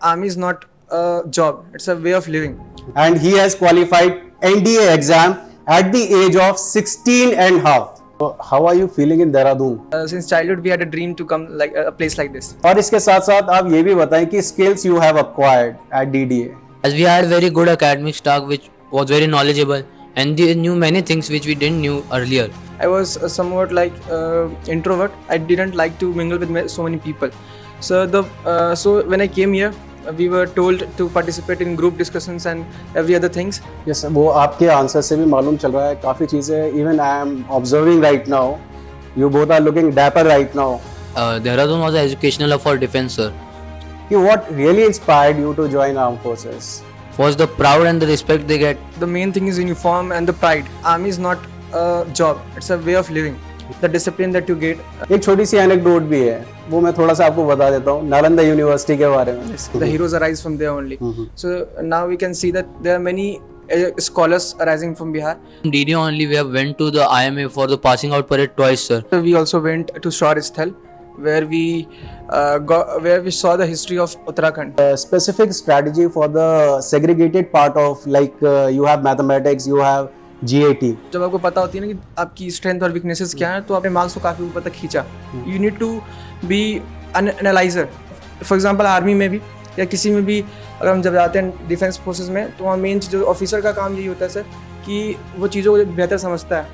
Army is not a job, it's a way of living. And he has qualified NDA exam at the age of 16 and half. So how are you feeling in Dehradun? Since childhood, we had a dream to come like a place like this. और इसके साथ साथ आप ये भी बताएं कि skills you have acquired at DDA. As we had very good academic staff which was very knowledgeable and they knew many things which we didn't knew earlier. I was somewhat like introvert. I didn't like to mingle with so many people. So when I came here, we were told to participate in group discussions and every other things. Yes, वो आपके answer से भी मालूम चल रहा है काफ़ी चीज़ें. Even I am observing right now, you both are looking dapper right now. Dehradun was an educational hub for defense, sir. What really inspired you to join armed forces? Was the proud and the respect they get. The main thing is uniform and the pride. Army is not a job, it's a way of living. The discipline that you get. एक छोटी सी anecdote भी है, वो मैं थोड़ा सा आपको बता देता हूँ नालंदा यूनिवर्सिटी के बारे में. The heroes arise from there only. So now we can see that there are many scholars arising from Bihar. DD only we have went to the IMA for the passing out parade twice, sir. So we also went to Shaurasthal, where we saw the history of Uttarakhand. Specific strategy for the segregated part of like you have mathematics, you have GAT. जब आपको पता होती है ना कि आपकी strength और weaknesses क्या है, तो आपने मार्क्स को काफ़ी ऊपर तक खींचा. You need to be an analyser. For example army में भी या किसी में भी अगर हम जब जाते हैं डिफेंस फोर्सेस में, तो वहाँ मेन जो ऑफिसर का काम यही होता है सर कि वो चीज़ों को बेहतर समझता है.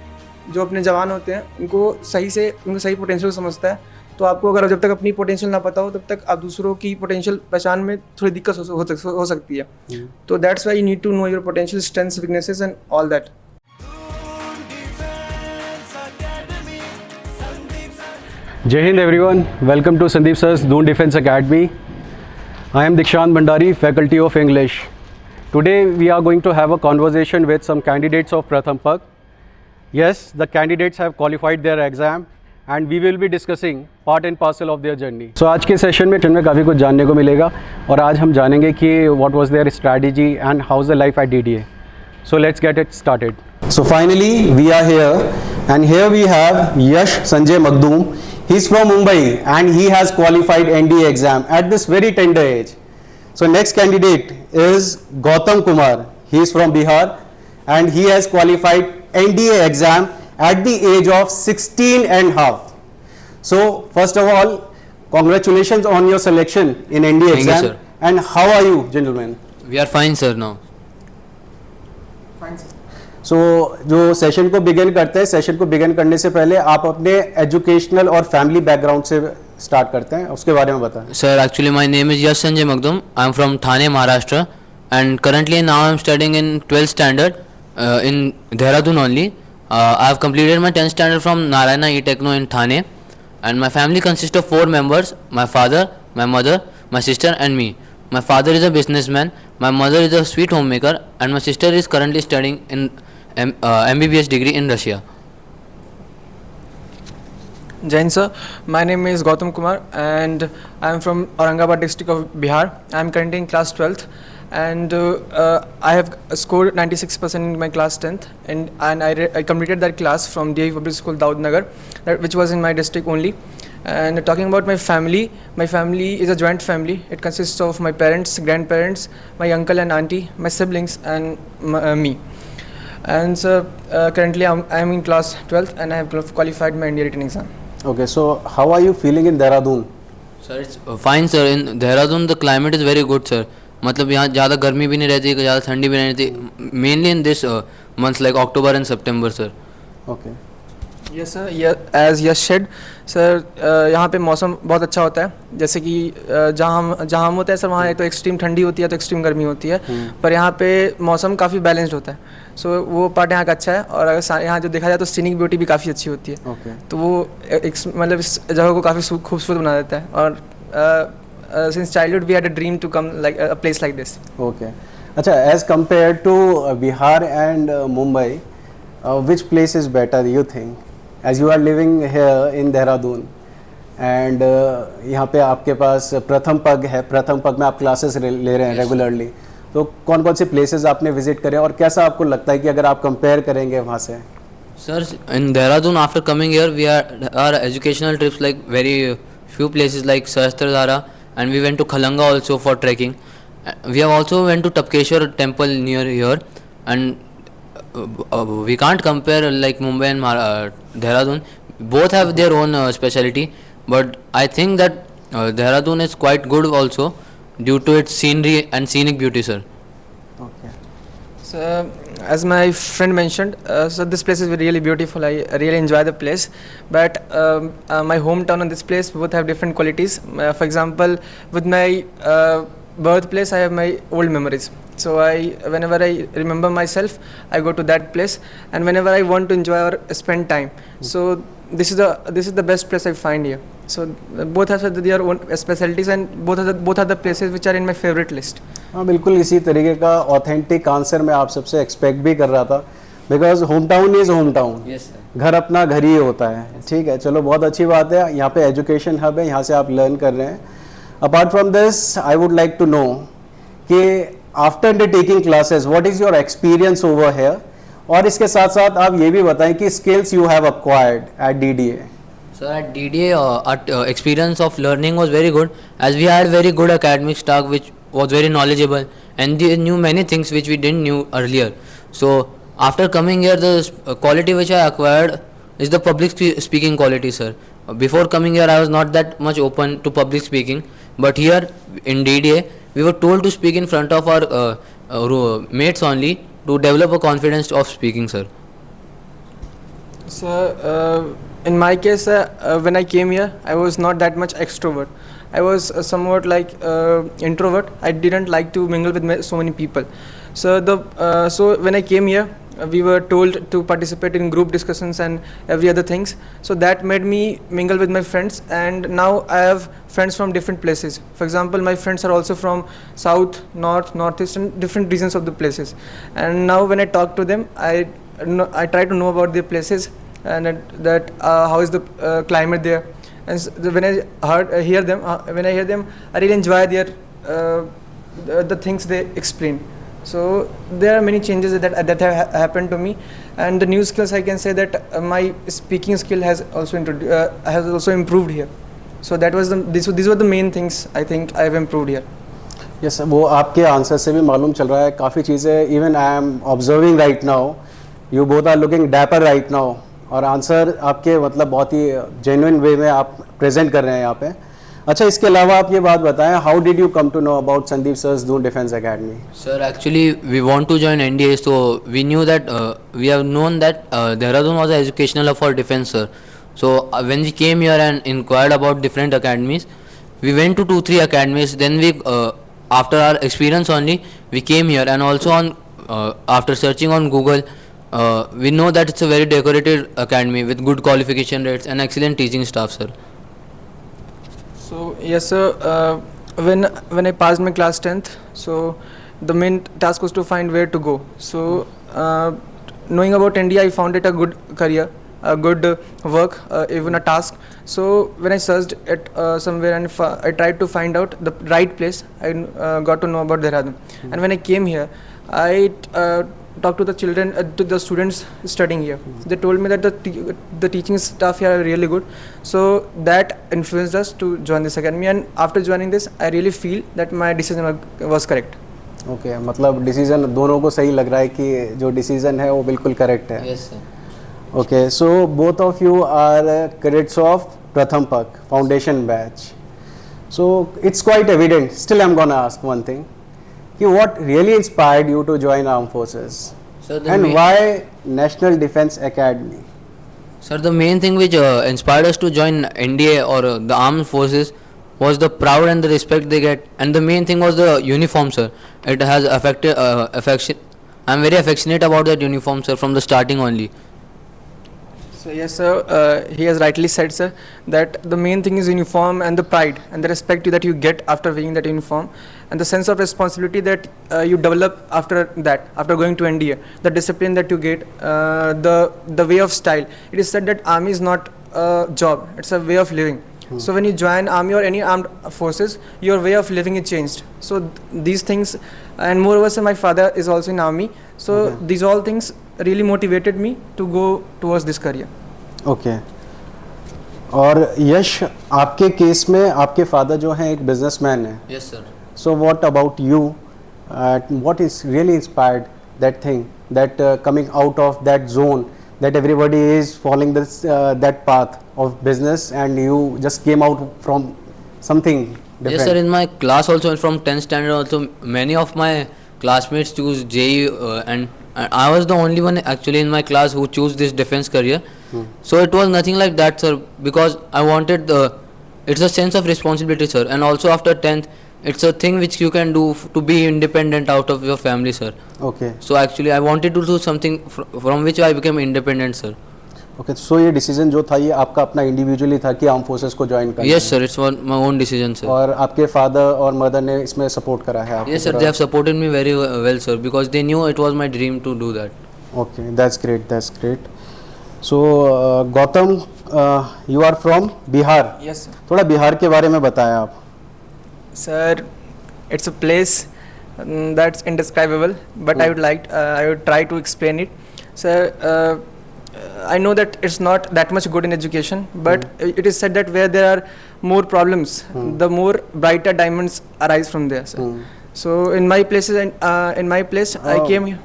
जो अपने जवान होते हैं उनको सही पोटेंशियल समझता है. तो आपको अगर जब तक अपनी पोटेंशियल ना पता हो तब तक आप दूसरों की पोटेंशियल पहचान में थोड़ी दिक्कत हो सकती है. तो that's why you need to know your potential strengths, weaknesses and all that. Jai Hind everyone, welcome to Sandeep Sir's Doon Defense Academy. I am Dikshant Bhandari, Faculty of English. Today we are going to have a conversation with some candidates of Pratham Pak. Yes, the candidates have qualified their exam and we will be discussing part and parcel of their journey. So आज के session में जिनमें काफ़ी कुछ जानने को मिलेगा और आज हम जानेंगे कि what was their strategy and how's the life at DDA. So let's get it started. So finally we are here and here we have Yash Sanjay Magdoom. He's from Mumbai and he has qualified NDA exam at this very tender age. So next candidate is Gautam Kumar. He is from Bihar and he has qualified NDA exam at the age of 16 and half. So first of all, congratulations on your selection in NDA Thank you, exam. sir. And how are you, gentlemen? We are fine, sir, now. Fine, sir. सो जो session को begin करते हैं, session को begin करने से पहले आप अपने एजुकेशनल और फैमिली बैकग्राउंड से स्टार्ट करते हैं, उसके बारे में बताएं. Sir, actually my name is Yash Sanjay Magdum. I am from Thane, Maharashtra, and currently now I am studying in 12th standard in Dehradun only. I have completed my 10th standard from Narayana E-Techno in Thane, and my family consists of 4 members: my father, my mother, my sister, and me. My father is a businessman, my mother is a sweet homemaker, and my sister is currently studying in MBBS degree in Russia. Jain sir, my name is Gautam Kumar and I am from Aurangabad district of Bihar. I am currently in class 12th and I have scored 96% in my class 10th and I completed that class from DAV Public School Daudnagar, which was in my district only. And talking about my family is a joint family. It consists of my parents, grandparents, my uncle and auntie, my siblings and me. And so currently I am in class 12th and I have qualified my NDA written exam. Okay, so how are you feeling in Dehradun? Sir, it's fine, sir. In Dehradun the climate is very good, sir. मतलब यहाँ ज़्यादा गर्मी भी नहीं रहती, ज़्यादा ठंडी भी नहीं रहती. Mainly in this months like October and September, sir. Okay. Yes sir, as yes said sir, यहाँ पे मौसम बहुत अच्छा होता है. जैसे कि जहाँ हम होते हैं सर, वहाँ एक तो एक्सट्रीम ठंडी होती है तो एक्सट्रीम गर्मी होती है, पर यहाँ पे मौसम काफ़ी बैलेंस्ड होता है. सो वो पार्ट यहाँ का अच्छा है. और अगर यहाँ जो देखा जाए तो सीनिक ब्यूटी भी काफ़ी अच्छी होती है. तो वो मतलब इस जगह को काफ़ी खूबसूरत बना देता है. और since childhood we had a dream to come like a place like this. Okay, अच्छा, as compare to Bihar and Mumbai, which place is better you think? As you are living here in Dehradun and यहाँ पे आपके पास प्रथम पग है, प्रथम पग में आप क्लासेस ले रहे हैं रेगुलरली, तो कौन कौन से प्लेसेस आपने विजिट करे और कैसा आपको लगता है कि अगर आप कंपेयर करेंगे वहाँ से? Sir, in Dehradun after coming here we are our educational trips like very few places like Sahastradhara and we went to Khalanga also for trekking. We have also went to Tapkeshwar temple near here, and we can't compare like Mumbai and Dehradun. Both have their own speciality, but I think that Dehradun is quite good also due to its scenery and scenic beauty, sir. Okay. So, as my friend mentioned, so this place is really beautiful. I really enjoy the place, but my hometown and this place both have different qualities. For example, with my birthplace, I have my old memories. So whenever I remember myself, I go to that place, and whenever I want to enjoy or spend time, so this is the best place I find here. So both have their own specialties, and both are the places which are in my favorite list. हाँ बिल्कुल इसी तरीके का authentic answer मैं आप सबसे expect भी कर रहा था, because home town is home town. Yes, sir. घर अपना घर ही होता है. ठीक है, चलो बहुत अच्छी बात है. यहाँ पे एजुकेशन हब है, यहाँ से आप लर्न कर रहे हैं. Apart from this I would like to know कि after taking classes what is your experience over here, और इसके साथ साथ आप ये भी बताएं कि skills you have acquired at DDA. So at DDA, our experience of learning was very good, as we had very good academic staff which was very knowledgeable, and they knew many things which we didn't knew earlier. So after coming here, the quality which I acquired is the public speaking quality, sir. Before coming here, I was not that much open to public speaking, but here in DDA, we were told to speak in front of our mates only to develop a confidence of speaking, sir. So in my case, when I came here, I was not that much extrovert. I was somewhat like introvert. I didn't like to mingle with so many people. So when I came here, we were told to participate in group discussions and every other things. So that made me mingle with my friends, and now I have friends from different places. For example, my friends are also from south, north, northeast, and different regions of the places. And now when I talk to them, I try to know about their places, and that how is the climate there. And when I hear them, I really enjoy their the things they explain. So there are many changes that have happened to me, and the new skills, I can say that my speaking skill has also improved here. So these were the main things I think I have improved here. Yes, वो आपके answer से भी मालूम चल रहा है काफ़ी चीज़ें. Even I am observing right now, you both are looking dapper right now, और आंसर आपके मतलब बहुत ही जेन्युइन वे में आप प्रेजेंट कर रहे हैं यहाँ पे. अच्छा, इसके अलावा आप ये बात बताएं, how did you come to know about Sandeep sir's Doon defence academy? Sir, actually, we want to join NDA, so we knew that we have known that Dehradun was an educational hub for defense, sir. So when we came here and inquired about different academies, we went to 2-3 academies. Then we, after our experience only, we came here, and also on after searching on Google, we know that it's a very decorated academy with good qualification rates and excellent teaching staff, sir. So yes, sir. When I passed my class 10th, so the main task was to find where to go. So knowing about India, I found it a good career, a good work, even a task. So when I searched it somewhere, and I tried to find out the right place, I got to know about Dehradun. And when I came here, I talked to the children, to the students studying here. They told me that the teaching staff here are really good. So that influenced us to join this academy. And after joining this, I really feel that my decision was correct. Okay, मतलब decision दोनों को सही लग रहा है कि जो decision है वो बिल्कुल करेक्ट है. Yes, sir. Okay, so both of you are cadets of Pratham पक foundation batch. So it's quite evident, still I am gonna ask one thing, कि what really inspired you to join armed forces, So and why National Defense Academy? Sir, the main thing which inspired us to join NDA or the armed forces was the proud and the respect they get, and the main thing was the uniform, sir. It has affected affection. I'm very affectionate about that uniform, sir, from the starting only. So yes, sir. He has rightly said, sir, that the main thing is uniform and the pride and the respect that you get after wearing that uniform, and the sense of responsibility that you develop after that, after going to NDA. The discipline that you get, the way of style. It is said that army is not a job; it's a way of living. So when you join army or any armed forces, your way of living is changed. So these things, and moreover, sir, my father is also in army. So these all things really motivated me to go towards this career. Okay. और यश, आपके case में आपके father जो हैं एक businessman है, Yes, sir. so what about you? What is really inspired that thing, that coming out of that zone, that everybody is following this that path of business and you just came out from something different? Yes, sir. In my class also, from 10th standard also, many of my classmates choose JEE, and I was the only one actually in my class who chose this defense career. So it was nothing like that, sir, because I wanted it's a sense of responsibility, sir, and also after 10th, it's a thing which you can do to be independent out of your family, sir. Okay. So actually, I wanted to do something from which I became independent, sir. Okay, so ये डिसीजन जो था ये आपका अपना individually था कि arm forces को ज्वाइन करना Yes, sir. It's my own decision, sir. और आपके फादर और मदर ने इसमें सपोर्ट करा है आपको? Yes, sir. They have supported me very well, sir, because they knew it was my dream to do that. Okay, that's great, that's great. So Gautam, you are from Bihar. Yes, sir. थोड़ा बिहार के बारे में बताएं आप. Sir, it's a place that's indescribable, but I would try to explain it. Sir, I know that it's not that much good in education, but it is said that where there are more problems, the more brighter diamonds arise from there, sir. So in my place, I came here.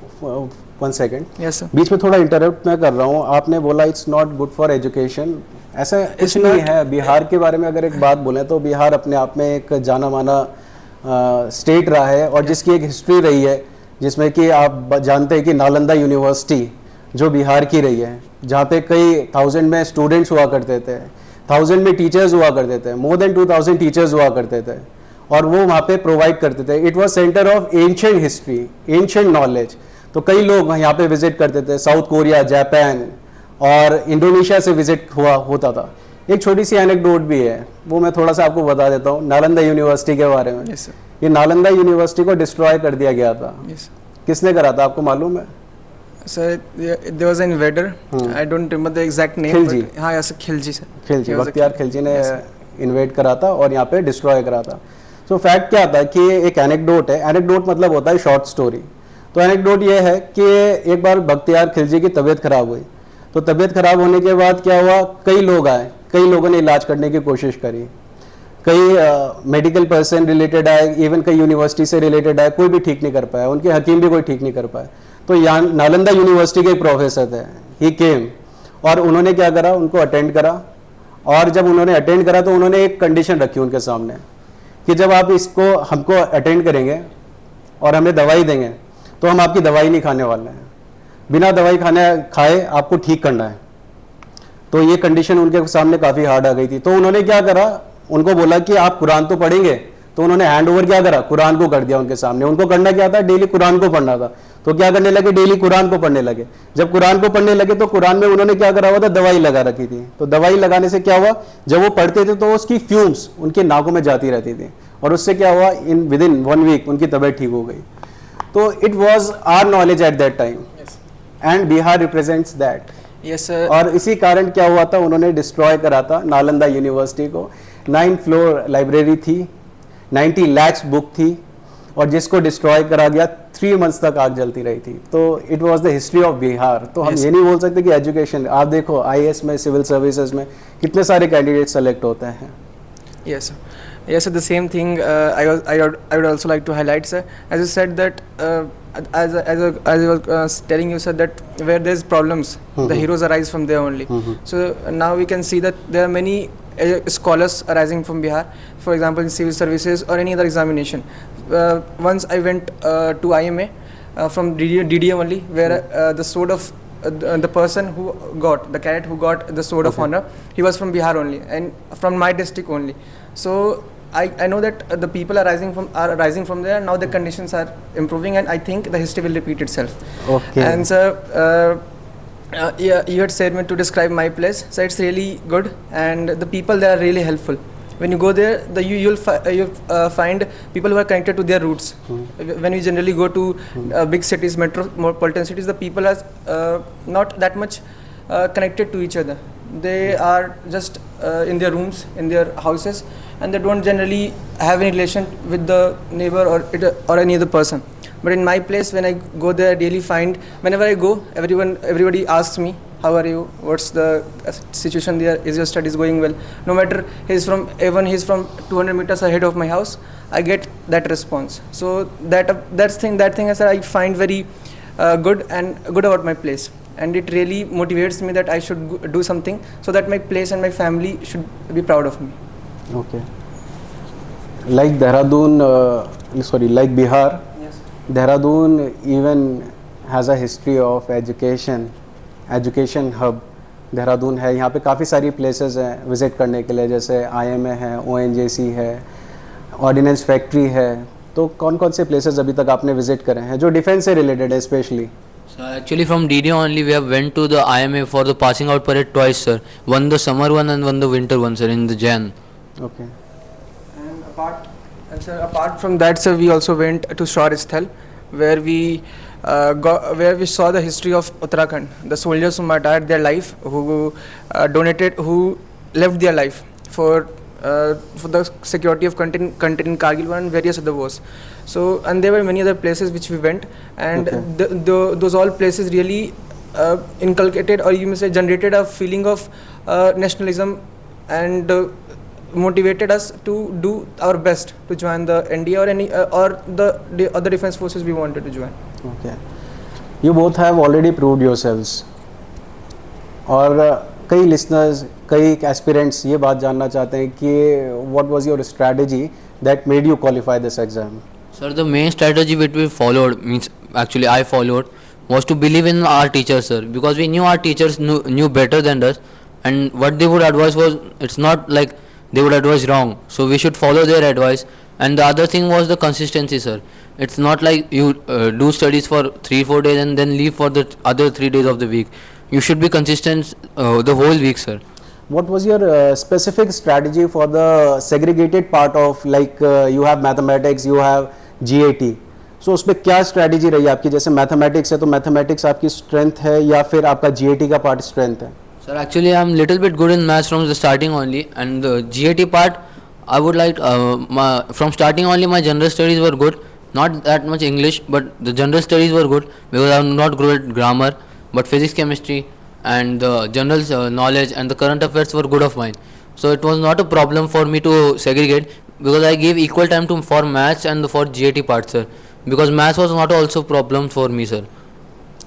1 second. Yes, sir. बीच में थोड़ा interrupt मैं कर रहा हूँ. आपने बोला it's not good for education. ऐसा कुछ नहीं है. बिहार के बारे में अगर एक बात बोलें तो बिहार अपने आप में एक जाना माना स्टेट रहा है और जिसकी एक हिस्ट्री रही है, जिसमें कि आप जानते हैं कि नालंदा यूनिवर्सिटी जो बिहार की रही है, जहाँ पे कई 1000 में स्टूडेंट्स हुआ करते थे, 1000 में टीचर्स हुआ करते थे, मोर देन 2000 टीचर्स हुआ करते थे और वो वहाँ पे प्रोवाइड करते थे. It was centre of ancient history, ancient knowledge. तो कई लोग यहाँ पे विजिट करते थे, साउथ कोरिया, जापान और इंडोनेशिया से विजिट होता था. एक छोटी सी एनेक्डोट भी है, वो मैं थोड़ा सा आपको बता देता हूँ नालंदा यूनिवर्सिटी के बारे में. Yes, sir. ये नालंदा यूनिवर्सिटी को डिस्ट्रॉय कर दिया गया था. Yes, sir. किसने करा था आपको मालूम है? Sir, there was an invader. I don't remember the exact name. Khilji. but- हाँ, yes, Khilji sir. Khilji, He was a Bakhtiyar Khilji ने इन्वेट करा था और यहाँ पे डिस्ट्रॉय करा था. सो फैक्ट क्या था कि ये एक एनेक्डोट है. एनेक्डोट मतलब होता है शॉर्ट स्टोरी. तो एनेक्डोट ये है कि एक बार बख्तियार खिलजी की तबीयत खराब हुई. तो तबीयत खराब होने के बाद क्या हुआ, कई लोग आए, कई लोगों ने इलाज करने की कोशिश करी, कई मेडिकल पर्सन रिलेटेड आए, इवन कई यूनिवर्सिटी से रिलेटेड आए, कोई भी ठीक नहीं कर पाया, उनके हकीम भी कोई ठीक नहीं कर पाए. तो यहाँ नालंदा यूनिवर्सिटी के एक प्रोफेसर थे, ही केम, और उन्होंने क्या करा, उनको अटेंड करा. और जब उन्होंने अटेंड करा तो उन्होंने एक कंडीशन रखी उनके सामने कि जब आप इसको हमको अटेंड करेंगे और हमें दवाई देंगे तो हम आपकी दवाई नहीं खाने वाले हैं, बिना दवाई खाए आपको ठीक करना है. तो ये कंडीशन उनके सामने काफ़ी हार्ड आ गई थी. तो उन्होंने क्या करा, उनको बोला कि आप कुरान तो पढ़ेंगे. तो उन्होंने हैंड ओवर क्या करा, कुरान को कर दिया उनके सामने. उनको करना क्या था, डेली कुरान को पढ़ना था. तो क्या करने लगे, डेली कुरान को पढ़ने लगे. जब कुरान को पढ़ने लगे तो कुरान में उन्होंने क्या करा हुआ था, दवाई लगा रखी थी. तो दवाई लगाने से क्या हुआ, जब वो पढ़ते थे तो उसकी फ्यूम्स उनके नाकों में जाती रहती थी और उससे क्या हुआ, विद इन 1 वीक उनकी तबीयत ठीक हो गई. तो it was our knowledge at that time and Bihar represents that. Yes, sir. और इसी कारण क्या हुआ था, उन्होंने डिस्ट्रॉय करा था नालंदा यूनिवर्सिटी को. 9 फ्लोर लाइब्रेरी थी, 90 lakhs बुक थी और जिसको डिस्ट्रॉय करा गया. 3 months तक आग जलती रही थी. तो it was the history of Bihar. तो हम Yes. ये नहीं बोल सकते कि एजुकेशन, आप देखो IAS में, सिविल सर्विसेज में कितने सारे कैंडिडेट सेलेक्ट होते हैं. Yes, sir. Yes, sir. The same thing. I would also like to highlight, sir. As you said that, as I was telling you, sir, that where there's problems, the heroes arise from there only. So now we can see that there are many scholars arising from Bihar. For example, in civil services or any other examination. Once I went to IMA from DDA only, where the sword of the person who got the cadet who got the sword of honor, he was from Bihar only and from my district only. So I know that the people are rising from there. Now the conditions are improving, and I think the history will repeat itself. Okay. And sir, yeah, you had said me to describe my place. So it's really good, and the people there are really helpful. When you go there, you'll find people who are connected to their roots. When we generally go to big cities, metropolitan cities, the people are not that much connected to each other. They are just in their rooms, in their houses, and they don't generally have any relation with the neighbor or any other person. But in my place, when I go there, I really find whenever I go, everybody asks me, "How are you? What's the situation there? Is your studies going well?" No matter he's from 200 meters ahead of my house, I get that response. So that thing is that I find very good about my place, and it really motivates me that I should do something so that my place and my family should be proud of me. Okay. Like Dehradun, like Bihar, Yes. Dehradun even has a history of education hub. Dehradun है, यहाँ पे काफ़ी सारी places हैं visit करने के लिए, जैसे IMA है, ONJC है, ऑर्डिनेंस फैक्ट्री है. तो कौन कौन से प्लेसेस अभी तक आपने विज़िट करे हैं जो डिफेंस से रिलेटेड है specially? So actually from DDO only we have went to the IMA for the passing out parade twice, sir. One the summer one and one the winter one, sir, in the Jan. Okay. And apart from that, sir, we also went to Shaurya where we saw the history of Uttarakhand, the soldiers who martyred their life, who left their life for the security of country in Kargil and various other wars. So, and there were many other places which we went, and Okay. those all places really inculcated, or you may say generated, a feeling of nationalism, and motivated us to do our best to join the NDA or any or the other defense forces we wanted to join. Okay. You both have already proved yourselves. और कई listeners, कई aspirants ये बात जानना चाहते हैं कि what was your strategy that made you qualify this exam? Sir, the main strategy which we followed, means actually I followed, was to believe in our teachers, sir, because we knew our teachers knew better than us, and what they would advise was, it's not like they would advise wrong, so we should follow their advice. And the other thing was the consistency, sir. It's not like you do studies for 3-4 days and then leave for the other 3 days of the week. You should be consistent the whole week, sir. What was your specific strategy for the segregated part of, like you have mathematics, you have GAT, so उसमें क्या strategy रही आपकी? जैसे mathematics है तो mathematics आपकी strength है या फिर आपका GAT का part strength है? Sir, actually I'm little bit good in maths from the starting only, and the GAT part I would like from starting only my general studies were good, not that much English, but the general studies were good because I'm not good at grammar, but physics, chemistry and the general knowledge and the current affairs were good of mine. So it was not a problem for me to segregate, because I gave equal time to for maths and for GAT part, sir, because maths was not also problem for me, sir.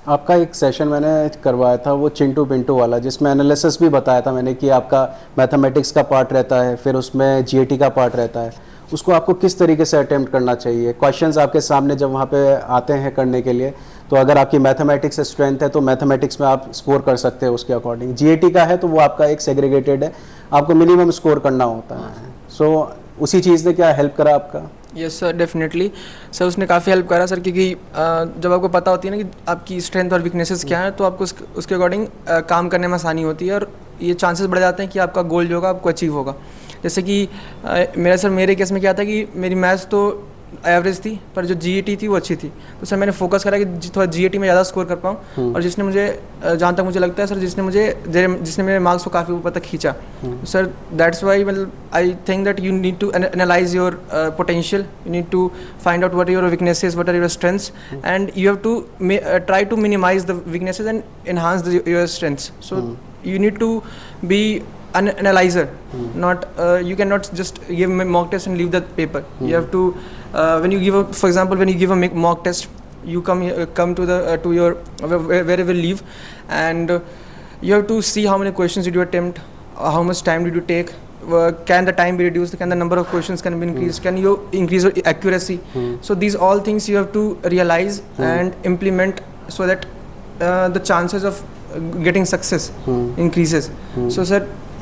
आपका एक session मैंने करवाया था वो चिंटू पिंटू वाला, जिसमें analysis भी बताया था मैंने कि आपका मैथमेटिक्स का पार्ट रहता है, फिर उसमें जीएटी का पार्ट रहता है. उसको आपको किस तरीके से अटेम्प्ट करना चाहिए? क्वेश्चंस आपके सामने जब वहाँ पे आते हैं करने के लिए, तो अगर आपकी मैथमेटिक्स से स्ट्रेंथ है तो मैथमेटिक्स में आप स्कोर कर सकते हैं उसके अकॉर्डिंग. जीएटी का है तो वो आपका एक सेग्रीगेटेड है, आपको मिनिमम स्कोर करना होता है. सो उसी चीज़ ने क्या हेल्प करा आपका? यस सर, डेफिनेटली सर, उसने काफ़ी हेल्प करा सर, क्योंकि जब आपको पता होती है ना कि आपकी स्ट्रेंथ और वीकनेसेस क्या है, तो आपको उसके अकॉर्डिंग काम करने में आसानी होती है, और ये चांसेस बढ़ जाते हैं कि आपका गोल जो होगा आपको अचीव होगा. जैसे कि मेरे केस में क्या था कि मेरी मैथ्स तो एवरेज थी, पर जो जीएटी थी वो अच्छी थी. तो सर मैंने फोकस करा कि थोड़ा जीएटी में ज़्यादा स्कोर कर पाऊँ, और जिसने मुझे जहाँ तक मुझे लगता है सर, जिसने मेरे मार्क्स को काफ़ी ऊपर तक खींचा. सर दैट्स वाई मतलब I think that you need to analyse your potential, you need to find out what are your weaknesses, what are your strengths, and you have to try to minimise the weaknesses and enhance your strengths. So you need to be an analyzer, not you cannot just give a mock test and leave the paper. You have to when you give for example, when you give a mock test, you come to your wherever you live, and you have to see how many questions did you attempt, how much time did you take, can the time be reduced, can the number of questions can be increased, can you increase your accuracy. So these all things you have to realize and implement, so that the chances of getting success increases. So sir,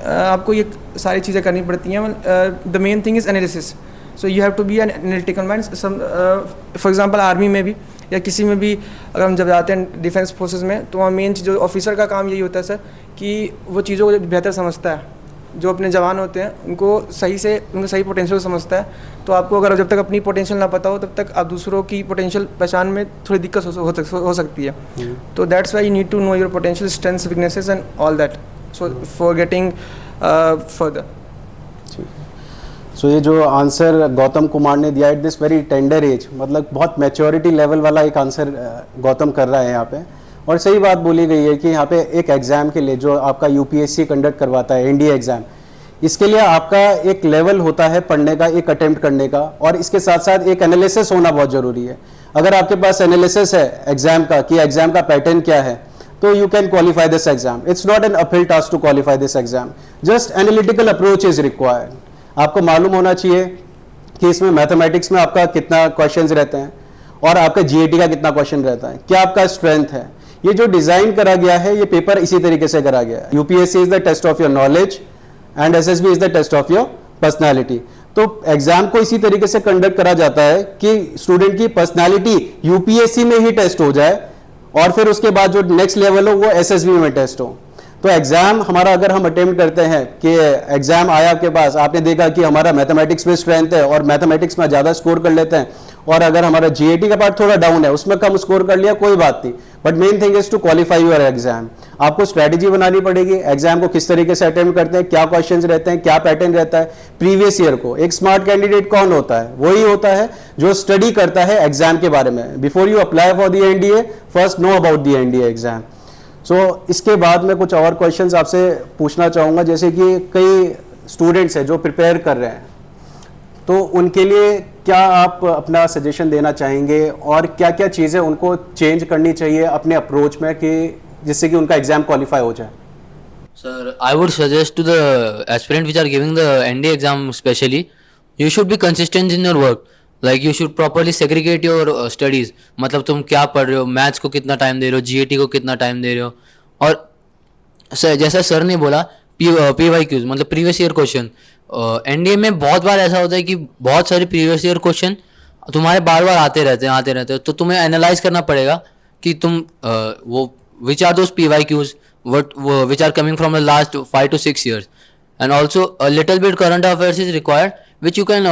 आपको ये सारी चीज़ें करनी पड़ती हैं. The main thing is analysis. So you have to be an analytical mind. For example, army में भी या किसी में भी अगर हम जब जाते हैं डिफेंस फोर्सेस में, तो वहाँ मेन जो ऑफिसर का काम यही होता है सर, कि वो चीज़ों को बेहतर समझता है. जो अपने जवान होते हैं उनको सही पोटेंशियल समझता है. तो आपको अगर जब तक अपनी पोटेंशियल ना पता हो, तब तक आप दूसरों की पोटेंशियल पहचान में थोड़ी दिक्कत हो सकती है. तो that's why you need to know your potential, strengths, weaknesses and all that. so for getting further. So ये जो आंसर गौतम कुमार ने दिया at this very tender age, मतलब बहुत मैच्योरिटी लेवल वाला एक आंसर गौतम कर रहा है यहाँ पे। और सही बात बोली गई है कि यहाँ पे एक एग्ज़ाम के लिए जो आपका यूपीएससी कंडक्ट करवाता है, एनडीए एग्ज़ाम, इसके लिए आपका एक लेवल होता है पढ़ने का, एक अटेम्प्ट करने का, और इसके साथ साथ एक एनालिसिस होना बहुत ज़रूरी है। अगर आपके पास एनालिसिस है एग्ज़ाम का कि एग्ज़ाम का पैटर्न क्या है, तो you can qualify this exam. It's not an uphill task to qualify this exam, just analytical approach is required. आपको मालूम होना चाहिए कि इसमें मैथमेटिक्स में आपका कितना क्वेश्चंस रहते हैं और आपका जीएटी का कितना क्वेश्चन रहता है, क्या आपका स्ट्रेंथ है। ये जो डिज़ाइन करा गया है, ये पेपर इसी तरीके से करा गया है। UPSC is the test of your knowledge and SSB is the test of your personality. तो एग्जाम को इसी तरीके से कंडक्ट करा जाता है कि स्टूडेंट की पर्सनैलिटी यूपीएससी में ही टेस्ट हो जाए और फिर उसके बाद जो नेक्स्ट लेवल हो वो एसएसबी में टेस्ट हो। तो एग्जाम हमारा अगर हम अटेम्प्ट करते हैं कि एग्जाम आया आपके पास, आपने देखा कि हमारा मैथमेटिक्स में स्ट्रेंथ है और मैथमेटिक्स में ज़्यादा स्कोर कर लेते हैं, और अगर हमारा जीएटी का पार्ट थोड़ा डाउन है, उसमें कम स्कोर कर लिया, कोई बात नहीं, but main thing is to qualify your exam. आपको स्ट्रैटेजी बनानी पड़ेगी, एग्जाम को किस तरीके से अटेम्प्ट करते हैं, क्या क्वेश्चंस रहते हैं, क्या पैटर्न रहता है प्रीवियस ईयर को। एक स्मार्ट कैंडिडेट कौन होता है? वही होता है जो स्टडी करता है एग्जाम के बारे में। Before you apply for the NDA, first know about the NDA exam. इसके बाद मैं कुछ और क्वेश्चंस आपसे पूछना चाहूँगा, जैसे कि कई स्टूडेंट्स हैं जो प्रिपेयर कर रहे हैं, तो उनके लिए क्या आप अपना सजेशन देना चाहेंगे और क्या क्या चीज़ें उनको चेंज करनी चाहिए अपने अप्रोच में कि जिससे कि उनका एग्जाम क्वालिफाई हो जाए? Sir, I would suggest to the aspirant which are giving the ND exam especially, you should be consistent in your work. Like you should properly segregate your studies. मतलब तुम क्या पढ़ रहे हो, मैथ्स को कितना टाइम दे रहे हो, जीएटी को कितना टाइम दे रहे हो। और सर जैसा सर ने बोला PYQs मतलब प्रीवियस ईयर क्वेश्चन, एनडीए में बहुत बार ऐसा होता है कि बहुत सारे प्रीवियस ईयर क्वेश्चन तुम्हारे बार बार आते रहते हैं, तो तुम्हें एनालाइज करना पड़ेगा कि तुम वो which are those PYQs which are coming from the last 5 to 6 years, and also a little bit current affairs is required, which you can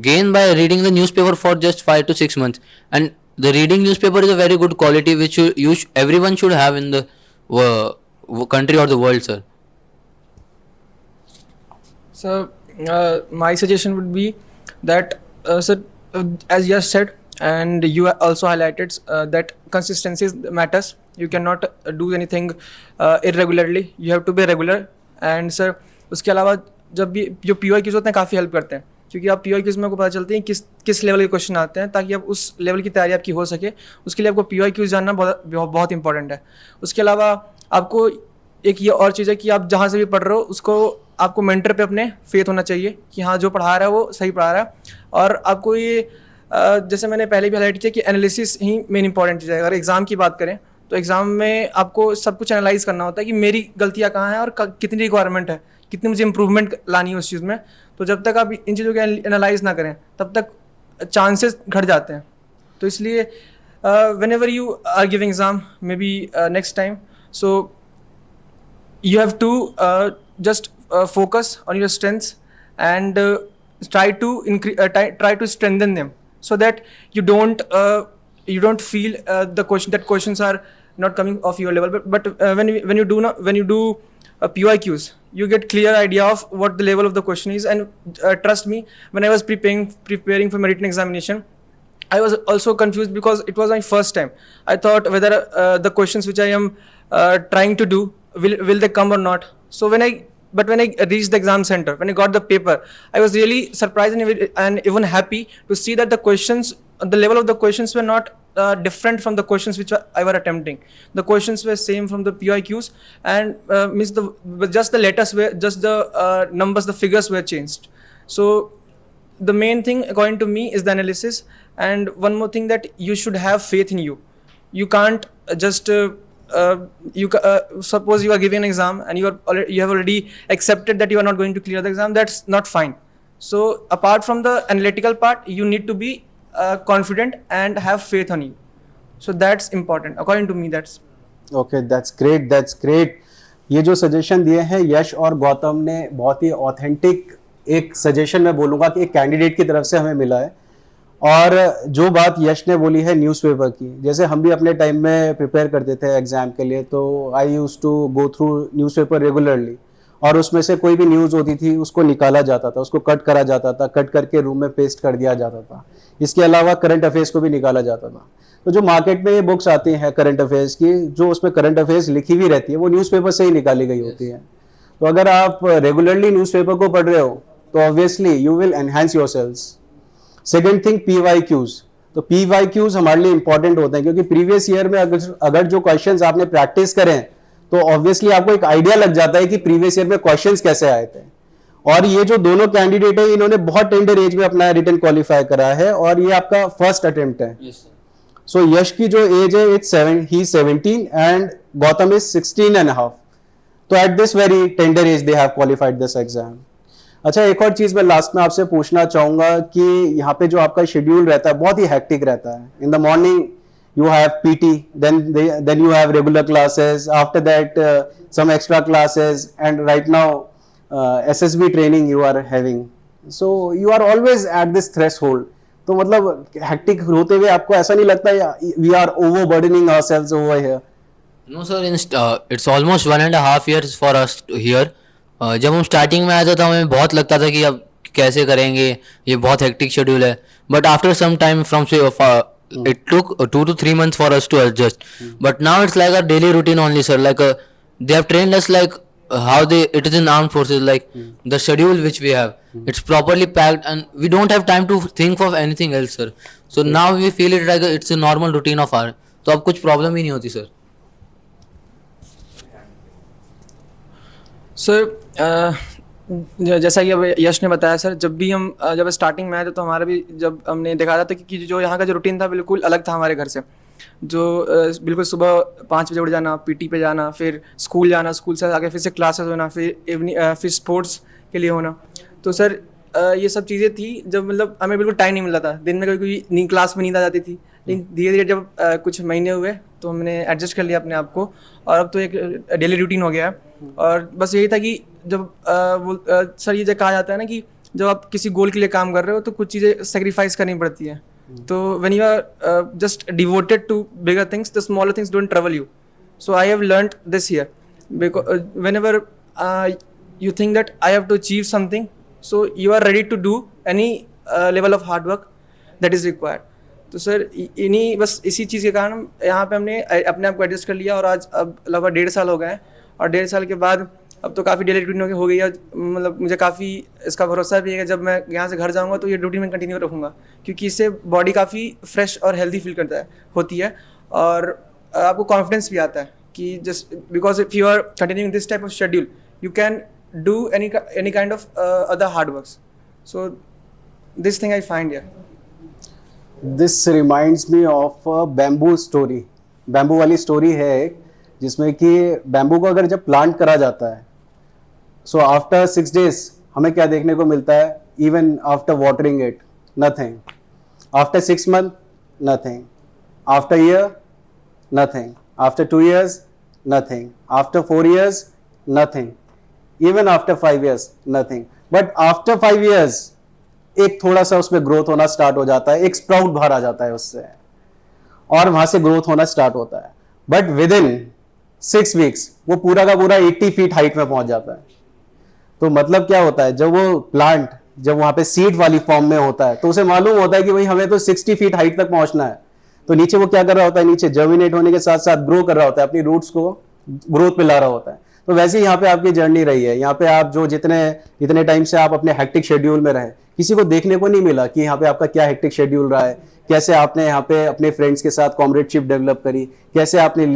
gain by reading the newspaper for just 5 to 6 months. And the reading newspaper is a very good quality which everyone should have in the country or the world, sir. So my suggestion would be that sir, as you have said and you also highlighted that consistency matters. You cannot do anything irregularly, you have to be regular. And sir उसके अलावा जब भी जो PYQs होते हैं काफ़ी help करते हैं, क्योंकि आप PYQs में आपको पता चलती है किस लेवल के क्वेश्चन आते हैं, ताकि आप उस लेवल की तैयारी आपकी हो सके। उसके लिए आपको PYQs जानना बहुत इंपॉर्टेंट है। उसके अलावा आपको एक ये और चीज़ है कि आप जहाँ से भी पढ़ रहे हो उसको आपको मेंटर पे अपने फेथ होना चाहिए कि हाँ जो पढ़ा रहा है वो सही पढ़ा रहा है। और आपको ये जैसे मैंने पहले भी हाईलाइट किया कि एनालिसिस ही मेन इंपॉर्टेंट चीज़ है। अगर एग्ज़ाम की बात करें तो एग्ज़ाम में आपको सब कुछ एनालाइज करना होता है कि मेरी गलतियाँ कहाँ हैं और कितनी रिक्वायरमेंट है, कितनी मुझे इंप्रूवमेंट लानी है उस चीज़ में। तो जब तक आप इन चीज़ों को एनालाइज ना करें तब तक चांसेस घट जाते हैं। तो इसलिए whenever you are giving exam maybe next time, so you have to just focus on your strengths and try to strengthen them so that you don't feel that questions are not coming off your level. But when you do PYQs, you get clear idea of what the level of the question is. And trust me, when I was preparing for my written examination, I was also confused because it was my first time. I thought whether the questions which I am trying to do will they come or not. So when I reached the exam center, when I got the paper, I was really surprised and even happy to see that the level of the questions were not different from the questions which I were attempting. The questions were same from the PYQs, and just the letters were just the numbers, the figures were changed. So the main thing according to me is the analysis. And one more thing, that you should have faith in you. You can't just suppose you are giving an exam and you have already accepted that you are not going to clear the exam. That's not fine. So apart from the analytical part, you need to be confident and have faith on you. So that's important according to me. That's great. ये जो suggestion दिए हैं यश और गौतम ने, बहुत ही authentic एक suggestion मैं बोलूँगा कि एक कैंडिडेट की तरफ से हमें मिला है। और जो बात यश ने बोली है न्यूज़पेपर की, जैसे हम भी अपने टाइम में प्रिपेयर करते थे एग्जाम के लिए, तो I use to go through newspaper regularly, और उसमें से कोई भी न्यूज़ होती थी उसको निकाला जाता था, उसको कट करा जाता था, कट करके रूम में पेस्ट कर दिया जाता था। इसके अलावा करंट अफेयर्स को भी निकाला जाता था। तो जो मार्केट में ये बुक्स आती हैं करंट अफेयर्स की, जो उसमें करंट अफेयर्स लिखी हुई रहती है वो न्यूज़पेपर से ही निकाली गई होती है। तो अगर आप रेगुलरली न्यूज़पेपर को पढ़ रहे हो तो obviously you will enhance yourselves. Second thing, PYQs। तो PYQs हमारे लिए इंपॉर्टेंट होते हैं, क्योंकि प्रीवियस ईयर में अगर जो क्वेश्चंस आपने प्रैक्टिस करें तो ऑब्वियसली आपको एक आइडिया लग जाता है कि प्रीवियस ईयर में क्वेश्चंस कैसे आए थे। और ये जो दोनों कैंडिडेट है इन्होंने बहुत टेंडर एज में अपना रिटन क्वालिफाई करा है, और ये आपका फर्स्ट अटेम्प्ट है। सो यश की जो एज है इट्स 17 एंड गौतम इज 16.5। तो at this very tender age they have qualified this exam. अच्छा, एक और चीज मैं लास्ट में आपसे पूछना चाहूंगा कि यहाँ पे जो आपका शेड्यूल रहता है बहुत ही हेक्टिक रहता है। In the morning you have PT, then you have regular classes, after that some extra classes, and right now SSB training you are having, so you are always at this threshold। तो मतलब hectic होते हुए आपको ऐसा नहीं लगता we are overburdening ourselves over here? No sir, it's almost 1.5 years for us here. जब हम स्टार्टिंग में आए थे तो हमें बहुत लगता था कि अब कैसे करेंगे, ये बहुत हेक्टिक शेड्यूल है, but after some time from it took 2 to 3 months for us to adjust, but now it's like a daily routine only sir, like they have trained us like how it is in armed forces, like the schedule which we have, it's properly packed and we don't have time to think of anything else sir, so now we feel it like it's a normal routine of our, तो अब कुछ problem ही नहीं होती sir. Sir जैसा कि अब यश ने बताया सर, जब भी हम जब स्टार्टिंग में आए थे तो हमारा भी जब हमने देखा था कि जो यहाँ का जो रूटीन था बिल्कुल अलग था हमारे घर से। जो बिल्कुल सुबह 5 बजे उठ जाना, PT पे जाना, फिर स्कूल जाना, स्कूल से आके फिर से क्लासेस होना, फिर इवनिंग फिर स्पोर्ट्स के लिए होना। तो सर ये सब चीज़ें थी जब मतलब हमें बिल्कुल टाइम नहीं मिलता था। दिन में कोई नींद, क्लास में नींद आ जाती थी, लेकिन धीरे धीरे जब कुछ महीने हुए तो हमने एडजस्ट कर लिया अपने आप को, और अब तो एक डेली रूटीन हो गया है। और बस यही था कि जब सर ये जो कहा जाता है ना कि जब आप किसी गोल के लिए काम कर रहे हो तो कुछ चीज़ें सेक्रीफाइस करनी पड़ती है। तो when you are just devoted to bigger things, the smaller things don't trouble you. So I have learned this here, because whenever you think that I have to achieve something, so you are ready to do any level of hard work that is required. तो sir इन्हीं बस इसी चीज़ के कारण यहाँ पे हमने अपने आप को एडजस्ट कर लिया, और आज अब लगभग 1.5 साल हो गए हैं, और 1.5 साल के बाद अब तो काफ़ी डेली रूटीन हो गई है। मतलब मुझे काफ़ी इसका भरोसा भी है कि जब मैं यहाँ से घर जाऊँगा तो ये रूटीन में कंटिन्यू रखूँगा, क्योंकि इससे बॉडी काफ़ी फ्रेश और हेल्दी फील करता है होती है, और आपको कॉन्फिडेंस भी आता है कि just because if you are continuing this type of schedule you can do any kind of other hard works. So this thing I find here. This reminds me of a bamboo story. Bamboo वाली story है एक, जिसमें कि bamboo को अगर जब plant करा जाता है, सो आफ्टर 6 days हमें क्या देखने को मिलता है? Even after watering it, nothing. After 6 months, nothing. After year, nothing. After 2 years, nothing. After 4 years, nothing. Even after 5 years, nothing. But after 5 years, एक थोड़ा सा उसमें ग्रोथ होना स्टार्ट हो जाता है, एक स्प्राउट बाहर आ जाता है उससे, और वहां से ग्रोथ होना स्टार्ट होता है। बट विद इन 6 weeks वो पूरा का पूरा 80 feet हाइट में पहुंच जाता है। तो मतलब क्या होता है, जब वो प्लांट जब वहां पे सीड वाली फॉर्म में होता है तो उसे मालूम होता है कि भाई हमें तो 60 feet हाइट तक पहुंचना है। तो नीचे वो क्या कर रहा होता है, नीचे जर्मिनेट होने के साथ साथ ग्रो कर रहा होता है, अपनी रूट्स को ग्रोथ पे ला रहा होता है। तो वैसे ही यहाँ पे आपकी जर्नी रही है। यहाँ पे आप जो इतने टाइम से आप अपने हेक्टिक शेड्यूल में रहे, किसी को देखने को नहीं मिला कि यहाँ पे आपका क्या हेक्टिक शेड्यूल रहा है, कैसे आपने यहाँ पे अपने फ्रेंड्स के साथ कॉमरेडशिप डेवलप करी, कैसे आपने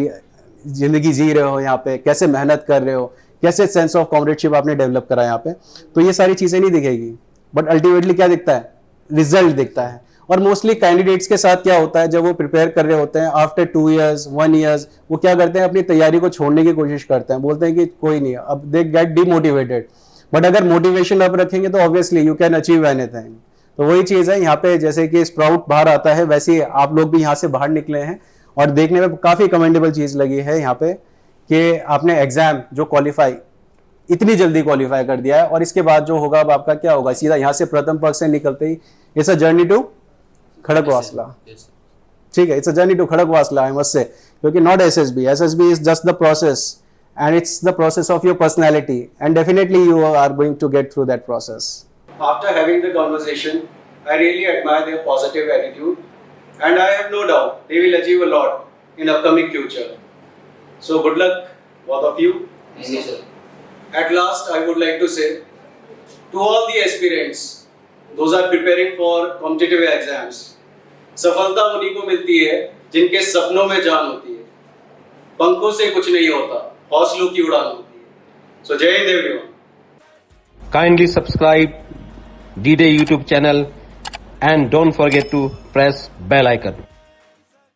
जिंदगी जी रहे हो यहाँ पे, कैसे मेहनत कर रहे हो, कैसे सेंस ऑफ कॉमरेडशिप आपने डेवलप करा यहाँ पे। तो ये सारी चीजें नहीं दिखेगी, बट अल्टीमेटली क्या दिखता है? रिजल्ट दिखता है। और मोस्टली कैंडिडेट्स के साथ क्या होता है, जब वो प्रिपेयर कर रहे होते हैं आफ्टर 2 years 1 year, वो क्या करते हैं, अपनी तैयारी को छोड़ने की कोशिश करते हैं, बोलते हैं कि कोई नहीं, अब दे गेट डिमोटिवेटेड। बट अगर मोटिवेशन अप रखेंगे तो obviously you can achieve anything. तो वही चीज़ है यहाँ पे, जैसे कि स्प्राउट बाहर आता है वैसे ही आप लोग भी यहाँ से बाहर निकले हैं, और देखने में काफ़ी कमेंडेबल चीज़ लगी है यहाँ पे कि आपने एग्जाम जो क्वालिफाई इतनी जल्दी क्वालिफाई कर दिया है, और इसके बाद जो होगा अब आपका क्या होगा, सीधा यहाँ से प्रथम पक्ष से निकलते ही it's a journey to Khadakwasla. ठीक है, it's a journey to Khadagwasla, I must say, क्योंकि not SSB. SSB is just the process, and it's the process of your personality, and definitely you are going to get through that process. After having the conversation, I really admire their positive attitude, and I have no doubt they will achieve a lot in upcoming future. So good luck, both of you. Thank you, sir. At last, I would like to say to all the aspirants, those are preparing for competitive exams, सफलता उन्हीं को मिलती है जिनके सपनों में जान होती है. पंखों से कुछ नहीं होता, हौसलों की उड़ान होती है. So जय Hind everyone. Kindly subscribe D-Day YouTube channel and don't forget to press bell icon.